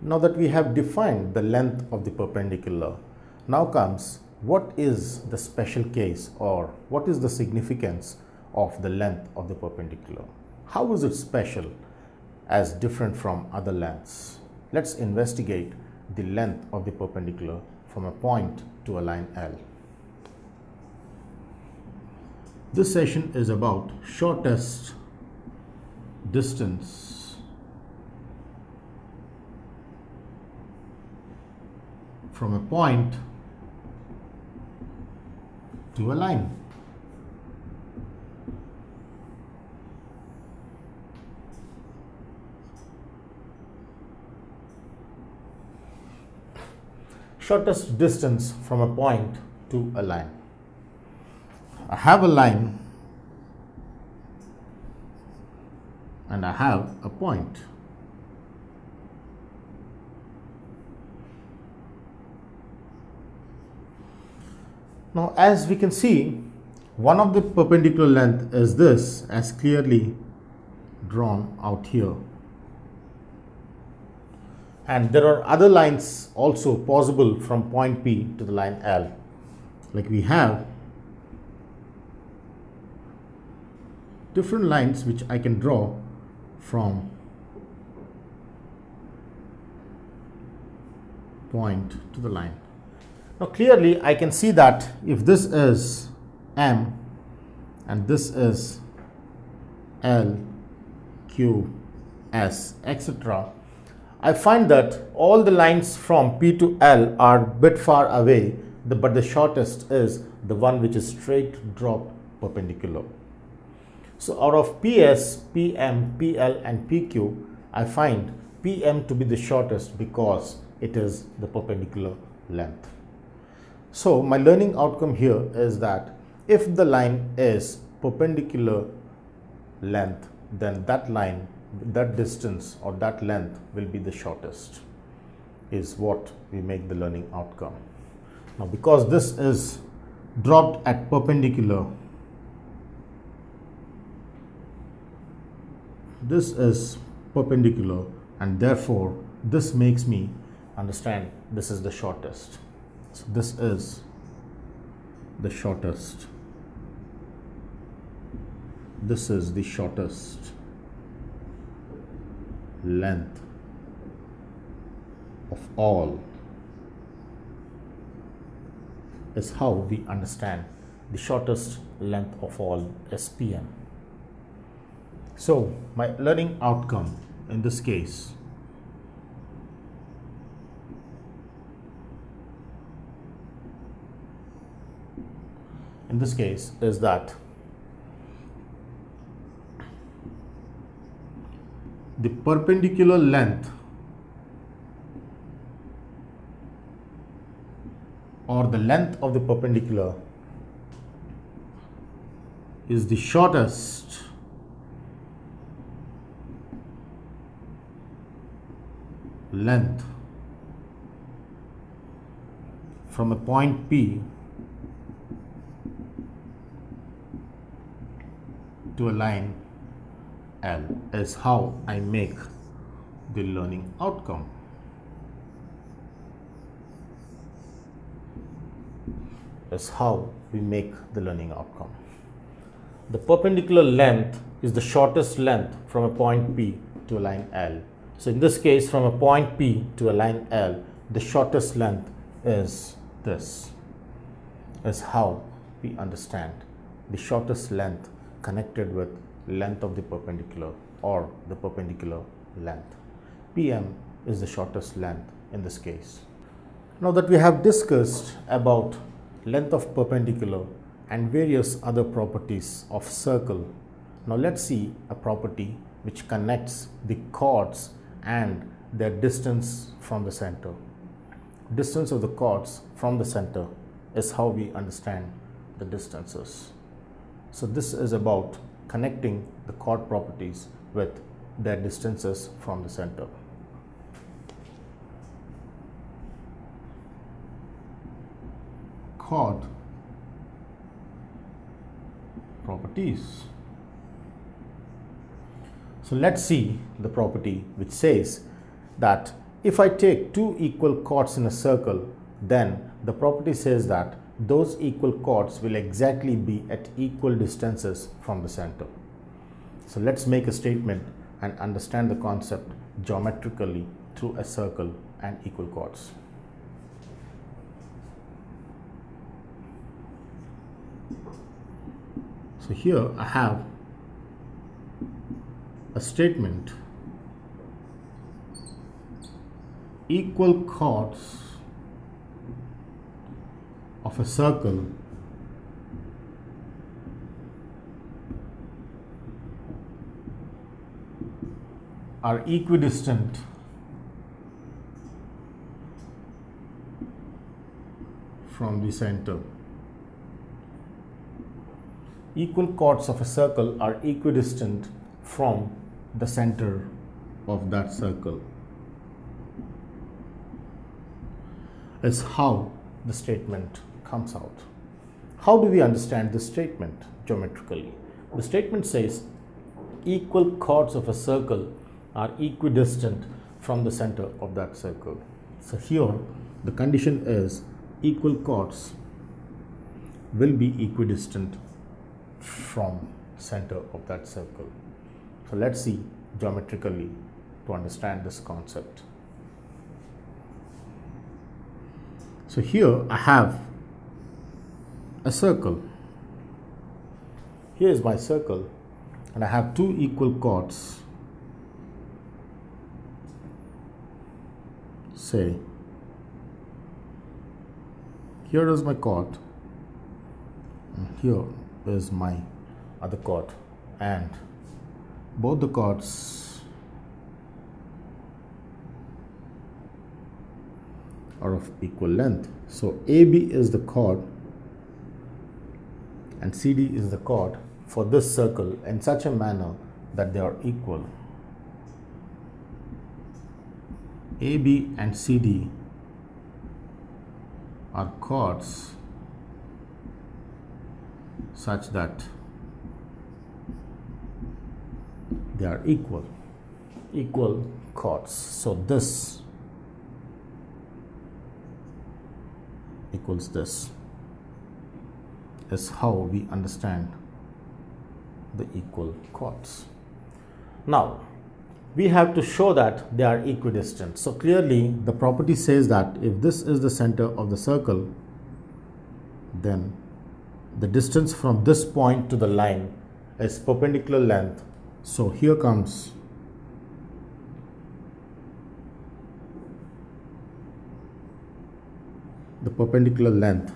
Now that we have defined the length of the perpendicular, now comes what is the special case or what is the significance of the length of the perpendicular. How is it special as different from other lengths? Let's investigate the length of the perpendicular from a point to a line L. This session is about shortest distance from a point to a line. Shortest distance from a point to a line. I have a line and I have a point. Now, as we can see, one of the perpendicular length is this, as clearly drawn out here. And there are other lines also possible from point P to the line L. Like we have different lines which I can draw from point to the line. Now clearly I can see that if this is M and this is L, Q, S, etc., I find that all the lines from P to L are a bit far away, but the shortest is the one which is straight drop perpendicular. So out of PS, PM, PL and PQ, I find PM to be the shortest because it is the perpendicular length. So my learning outcome here is that if the line is perpendicular length, then that line, that distance or that length will be the shortest, is what we make the learning outcome. Now because this is dropped at perpendicular, this is perpendicular, and therefore this makes me understand this is the shortest. So this is the shortest. This is the shortest length of all, is how we understand the shortest length of all is PM. So my learning outcome in this case is that the perpendicular length or the length of the perpendicular is the shortest length from a point P to a line L, is how I make the learning outcome. Is how we make the learning outcome. The perpendicular length is the shortest length from a point P to a line L. So in this case, from a point P to a line L, the shortest length is this. Is how we understand the shortest length connected with length of the perpendicular or the perpendicular length. PM is the shortest length in this case. Now that we have discussed about length of perpendicular and various other properties of circle, now let's see a property which connects the chords and their distance from the center. Distance of the chords from the center is how we understand the distances. So this is about connecting the chord properties with their distances from the center. Chord properties. So let's see the property which says that if I take two equal chords in a circle, then the property says that those equal chords will exactly be at equal distances from the center. So let's make a statement and understand the concept geometrically through a circle and equal chords. So here I have a statement: equal chords of a circle are equidistant from the center. Equal chords of a circle are equidistant from the center of that circle, is how the statement comes out. How do we understand this statement geometrically? The statement says equal chords of a circle are equidistant from the center of that circle. So here the condition is equal chords will be equidistant from center of that circle. So let's see geometrically to understand this concept. So here I have a circle. Here is my circle, and I have two equal chords. Say, here is my chord, and here is my other chord, and both the chords are of equal length. So AB is the chord and CD is the chord for this circle in such a manner that they are equal. AB and CD are chords such that they are equal chords. So this equals this is how we understand the equal chords. Now we have to show that they are equidistant. So clearly the property says that if this is the center of the circle, then the distance from this point to the line is perpendicular length. So here comes the perpendicular length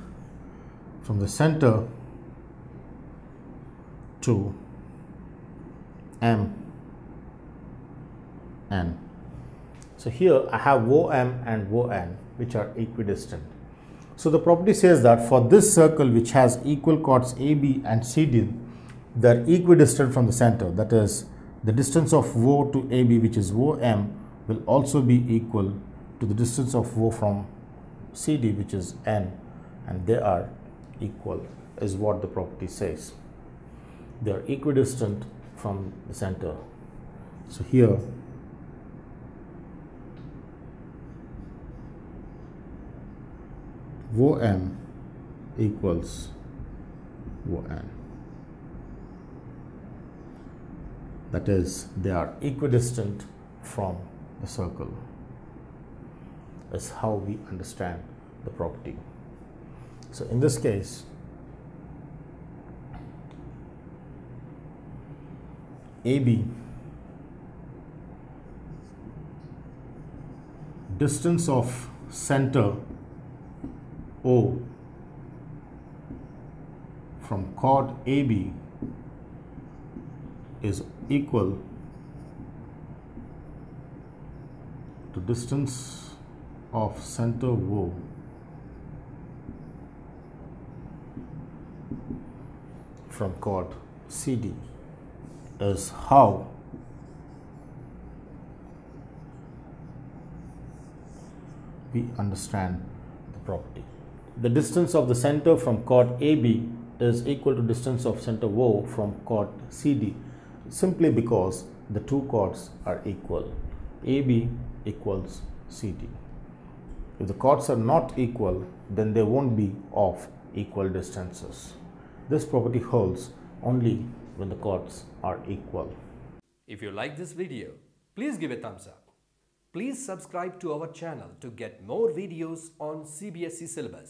from the center to M N. So here I have OM and ON which are equidistant. So the property says that for this circle which has equal chords AB and CD, they are equidistant from the center. That is, the distance of O to AB, which is OM, will also be equal to the distance of O from CD, which is N, and they are equal, is what the property says. They are equidistant from the center. So here OM equals ON. That is, they are equidistant from the circle, is how we understand the property. So in this case, AB, distance of center O from chord AB is equal to distance of center O from chord CD, is how we understand the property. The distance of the center from chord AB is equal to distance of center O from chord CD, simply because the two chords are equal. AB equals CD. If the chords are not equal, then they won't be of equal distances. This property holds only when the chords are equal. If you like this video, please give a thumbs up. Please subscribe to our channel to get more videos on CBSE syllabus.